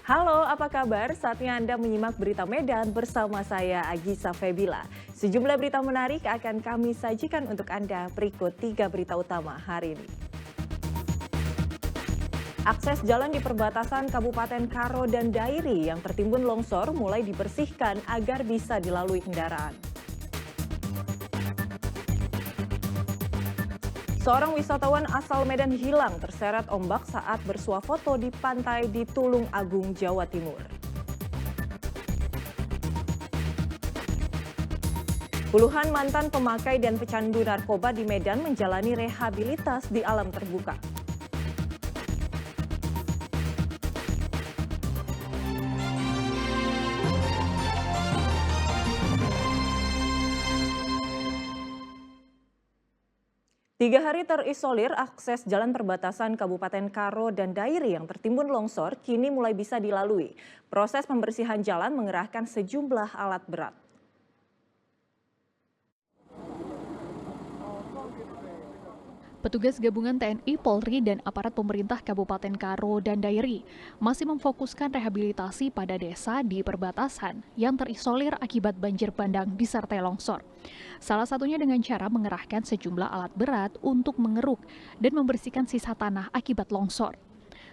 Halo, apa kabar? Saatnya Anda menyimak berita Medan bersama saya, Agisa Febila. Sejumlah berita menarik akan kami sajikan untuk Anda. Berikut 3 berita utama hari ini. Akses jalan di perbatasan Kabupaten Karo dan Dairi yang tertimbun longsor mulai dibersihkan agar bisa dilalui kendaraan. Seorang wisatawan asal Medan hilang terseret ombak saat bersuah foto di pantai di Tulung Agung, Jawa Timur. Puluhan mantan pemakai dan pecandu narkoba di Medan menjalani rehabilitas di alam terbuka. Tiga hari terisolir, akses jalan perbatasan Kabupaten Karo dan Dairi yang tertimbun longsor kini mulai bisa dilalui. Proses pembersihan jalan mengerahkan sejumlah alat berat. Petugas gabungan TNI, Polri, dan aparat pemerintah Kabupaten Karo dan Dairi masih memfokuskan rehabilitasi pada desa di perbatasan yang terisolir akibat banjir bandang disertai longsor. Salah satunya dengan cara mengerahkan sejumlah alat berat untuk mengeruk dan membersihkan sisa tanah akibat longsor.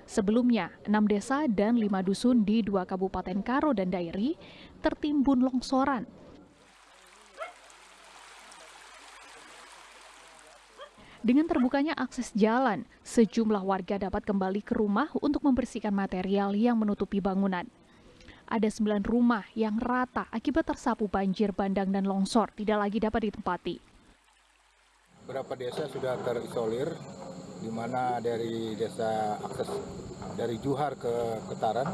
Sebelumnya, 6 desa dan 5 dusun di 2 Kabupaten Karo dan Dairi tertimbun longsoran. Dengan terbukanya akses jalan, sejumlah warga dapat kembali ke rumah untuk membersihkan material yang menutupi bangunan. Ada 9 rumah yang rata akibat tersapu banjir bandang dan longsor tidak lagi dapat ditempati. Beberapa desa sudah terisolir, di mana dari desa akses dari Juhar ke Ketaran,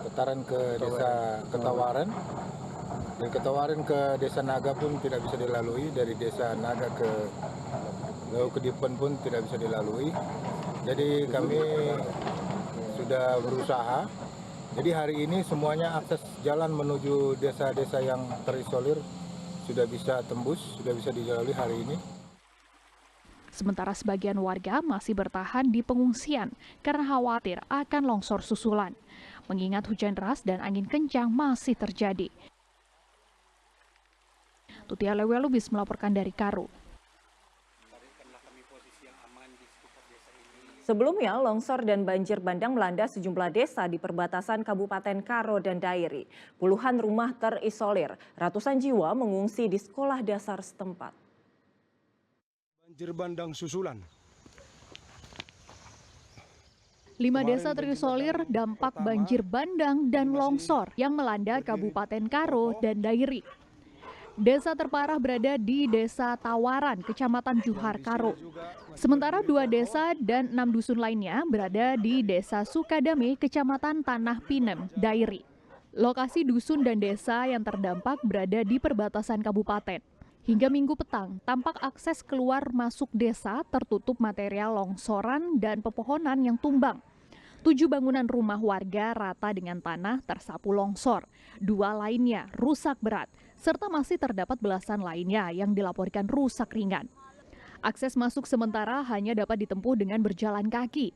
Ketaran ke desa Ketawaran, dari Ketawaran ke desa Naga pun tidak bisa dilalui, dari desa Naga ke Kedipan pun tidak bisa dilalui. Jadi kami sudah berusaha. Jadi hari ini semuanya akses jalan menuju desa-desa yang terisolir sudah bisa tembus, sudah bisa dilalui hari ini. Sementara sebagian warga masih bertahan di pengungsian karena khawatir akan longsor susulan, mengingat hujan deras dan angin kencang masih terjadi. Tutia Lewelubis melaporkan dari Karo. Sebelumnya, longsor dan banjir bandang melanda sejumlah desa di perbatasan Kabupaten Karo dan Dairi. Puluhan rumah terisolir, ratusan jiwa mengungsi di sekolah dasar setempat. Banjir bandang susulan. 5 desa terisolir dampak banjir bandang dan longsor yang melanda Kabupaten Karo dan Dairi. Desa terparah berada di Desa Tawaran, Kecamatan Juhar, Karo. Sementara 2 desa dan 6 dusun lainnya berada di Desa Sukadame, Kecamatan Tanah Pinem, Dairi. Lokasi dusun dan desa yang terdampak berada di perbatasan kabupaten. Hingga Minggu petang, tampak akses keluar masuk desa tertutup material longsoran dan pepohonan yang tumbang. 7 bangunan rumah warga rata dengan tanah tersapu longsor. 2 lainnya rusak berat, serta masih terdapat belasan lainnya yang dilaporkan rusak ringan. Akses masuk sementara hanya dapat ditempuh dengan berjalan kaki.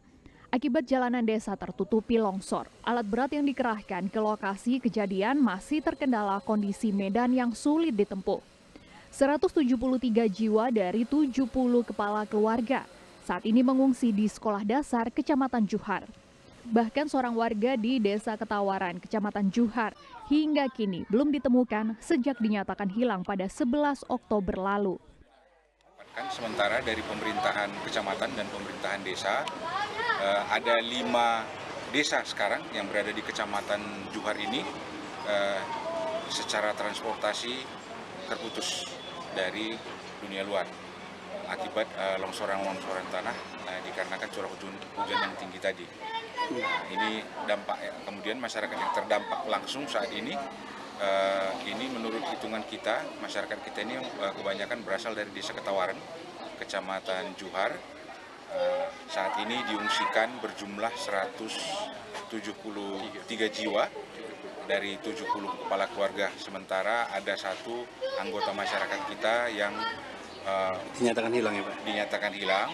Akibat jalanan desa tertutupi longsor, alat berat yang dikerahkan ke lokasi kejadian masih terkendala kondisi medan yang sulit ditempuh. 173 jiwa dari 70 kepala keluarga saat ini mengungsi di sekolah dasar Kecamatan Juhar. Bahkan seorang warga di Desa Ketawaran, Kecamatan Juhar, hingga kini belum ditemukan sejak dinyatakan hilang pada 11 Oktober lalu. Sementara dari pemerintahan kecamatan dan pemerintahan desa, ada 5 desa sekarang yang berada di Kecamatan Juhar ini secara transportasi terputus dari dunia luar akibat longsoran tanah dikarenakan curah hujan yang tinggi tadi. Nah, ini dampak kemudian masyarakat yang terdampak langsung saat ini menurut hitungan kita, masyarakat kita ini kebanyakan berasal dari Desa Ketawaran, Kecamatan Juhar. Saat ini diungsikan berjumlah 173 jiwa dari 70 kepala keluarga. Sementara ada 1 anggota masyarakat kita yang dinyatakan hilang ya Pak? Dinyatakan hilang.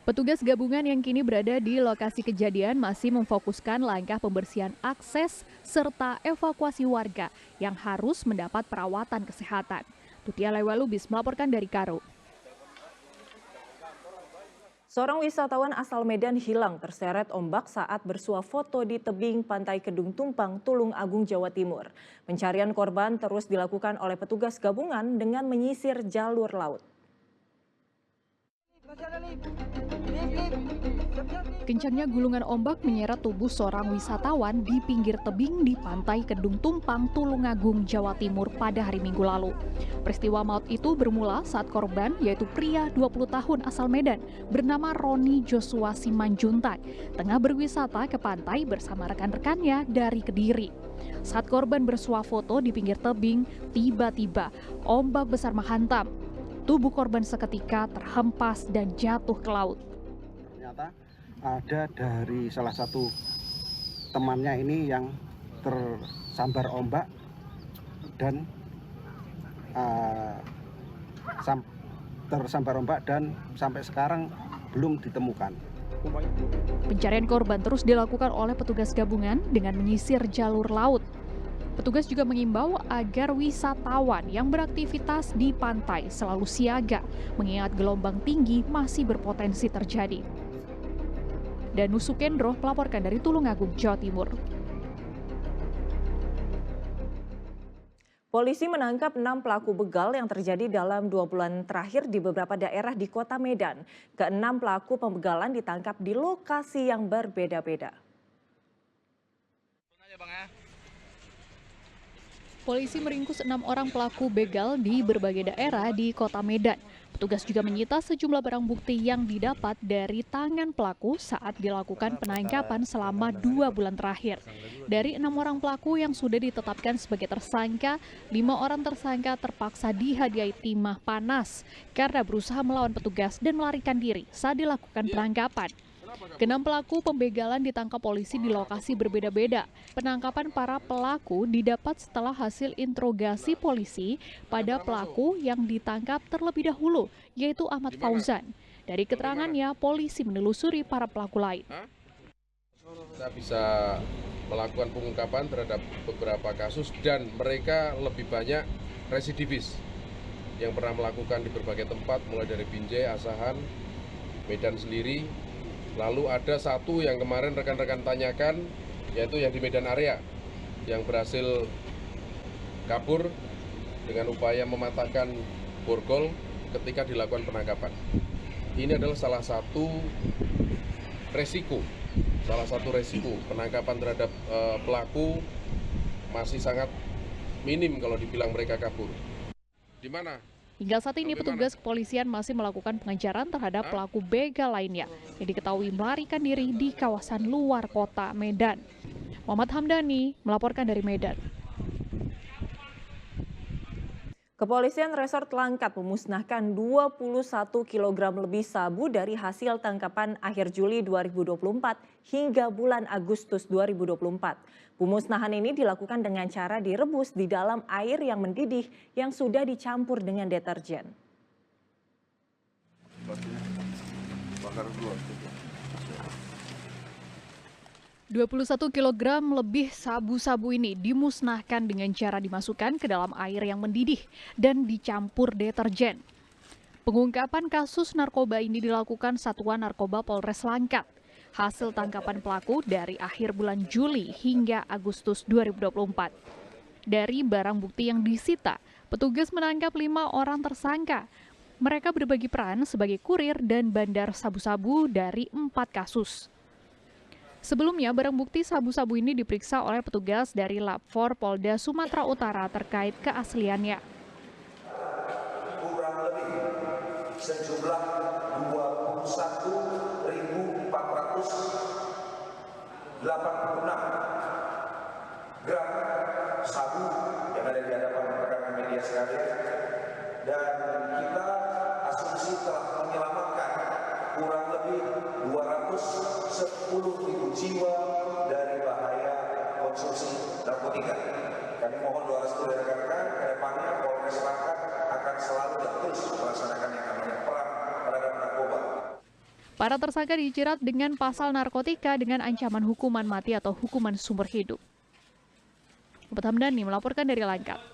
Petugas gabungan yang kini berada di lokasi kejadian masih memfokuskan langkah pembersihan akses serta evakuasi warga yang harus mendapat perawatan kesehatan. Tutia Lewalubis melaporkan dari Karo. Seorang wisatawan asal Medan hilang terseret ombak saat bersuah foto di tebing Pantai Kedung Tumpang, Tulung Agung, Jawa Timur. Pencarian korban terus dilakukan oleh petugas gabungan dengan menyisir jalur laut. Kencangnya gulungan ombak menyeret tubuh seorang wisatawan di pinggir tebing di Pantai Kedung Tumpang, Tulungagung, Jawa Timur pada hari Minggu lalu. Peristiwa maut itu bermula saat korban, yaitu pria 20 tahun asal Medan, bernama Roni Joshua Simanjuntak, tengah berwisata ke pantai bersama rekan-rekannya dari Kediri. Saat korban bersuah foto di pinggir tebing, tiba-tiba ombak besar menghantam. Tubuh korban seketika terhempas dan jatuh ke laut. Ternyata ada dari salah satu temannya ini yang tersambar ombak dan sampai sekarang belum ditemukan. Pencarian korban terus dilakukan oleh petugas gabungan dengan menyisir jalur laut. Petugas juga mengimbau agar wisatawan yang beraktivitas di pantai selalu siaga, mengingat gelombang tinggi masih berpotensi terjadi. Danu Sukendro melaporkan dari Tulungagung, Jawa Timur. Polisi menangkap 6 pelaku begal yang terjadi dalam 2 bulan terakhir di beberapa daerah di Kota Medan. Ke-6 pelaku pembegalan ditangkap di lokasi yang berbeda-beda. Polisi meringkus 6 orang pelaku begal di berbagai daerah di Kota Medan. Petugas juga menyita sejumlah barang bukti yang didapat dari tangan pelaku saat dilakukan penangkapan selama 2 bulan terakhir. Dari 6 orang pelaku yang sudah ditetapkan sebagai tersangka, 5 orang tersangka terpaksa dihadiahi timah panas karena berusaha melawan petugas dan melarikan diri saat dilakukan penangkapan. Ke-6 pelaku pembegalan ditangkap polisi di lokasi berbeda-beda. Penangkapan para pelaku didapat setelah hasil interogasi polisi pada pelaku yang ditangkap terlebih dahulu, yaitu Ahmad Fauzan. Dari keterangannya, polisi menelusuri para pelaku lain. Kita bisa melakukan pengungkapan terhadap beberapa kasus dan mereka lebih banyak residivis yang pernah melakukan di berbagai tempat, mulai dari Binjai, Asahan, Medan sendiri. Lalu ada satu yang kemarin rekan-rekan tanyakan, yaitu yang di Medan area, yang berhasil kabur dengan upaya mematahkan borgol ketika dilakukan penangkapan. Ini adalah salah satu resiko penangkapan terhadap pelaku masih sangat minim kalau dibilang mereka kabur. Di mana? Hingga saat ini petugas kepolisian masih melakukan pengejaran terhadap pelaku begal lainnya yang diketahui melarikan diri di kawasan luar kota Medan. Muhammad Hamdani melaporkan dari Medan. Kepolisian Resort Langkat memusnahkan 21 kg lebih sabu dari hasil tangkapan akhir Juli 2024 hingga bulan Agustus 2024. Pemusnahan ini dilakukan dengan cara direbus di dalam air yang mendidih yang sudah dicampur dengan deterjen. 21 kg lebih sabu-sabu ini dimusnahkan dengan cara dimasukkan ke dalam air yang mendidih dan dicampur deterjen. Pengungkapan kasus narkoba ini dilakukan Satuan Narkoba Polres Langkat. Hasil tangkapan pelaku dari akhir bulan Juli hingga Agustus 2024. Dari barang bukti yang disita, petugas menangkap 5 orang tersangka. Mereka berbagi peran sebagai kurir dan bandar sabu-sabu dari 4 kasus. Sebelumnya, barang bukti sabu-sabu ini diperiksa oleh petugas dari Lab4 Polda Sumatera Utara terkait keasliannya. Kurang lebih sejumlah 21.486 gram sabu yang ada di hadapan rekan media sekalian, dan kita asumsi telah menyelamatkan kurang lebih 210.000 jiwa dari bahaya konsumsi narkotika. Kami mohon doa restu dari rekan-rekan, ke depannya Polres Langkat akan selalu dan terus melaksanakan yang namanya perang terhadap narkoba. Para tersangka dijerat dengan pasal narkotika dengan ancaman hukuman mati atau hukuman seumur hidup. Muhammad Hamdani melaporkan dari Langkat.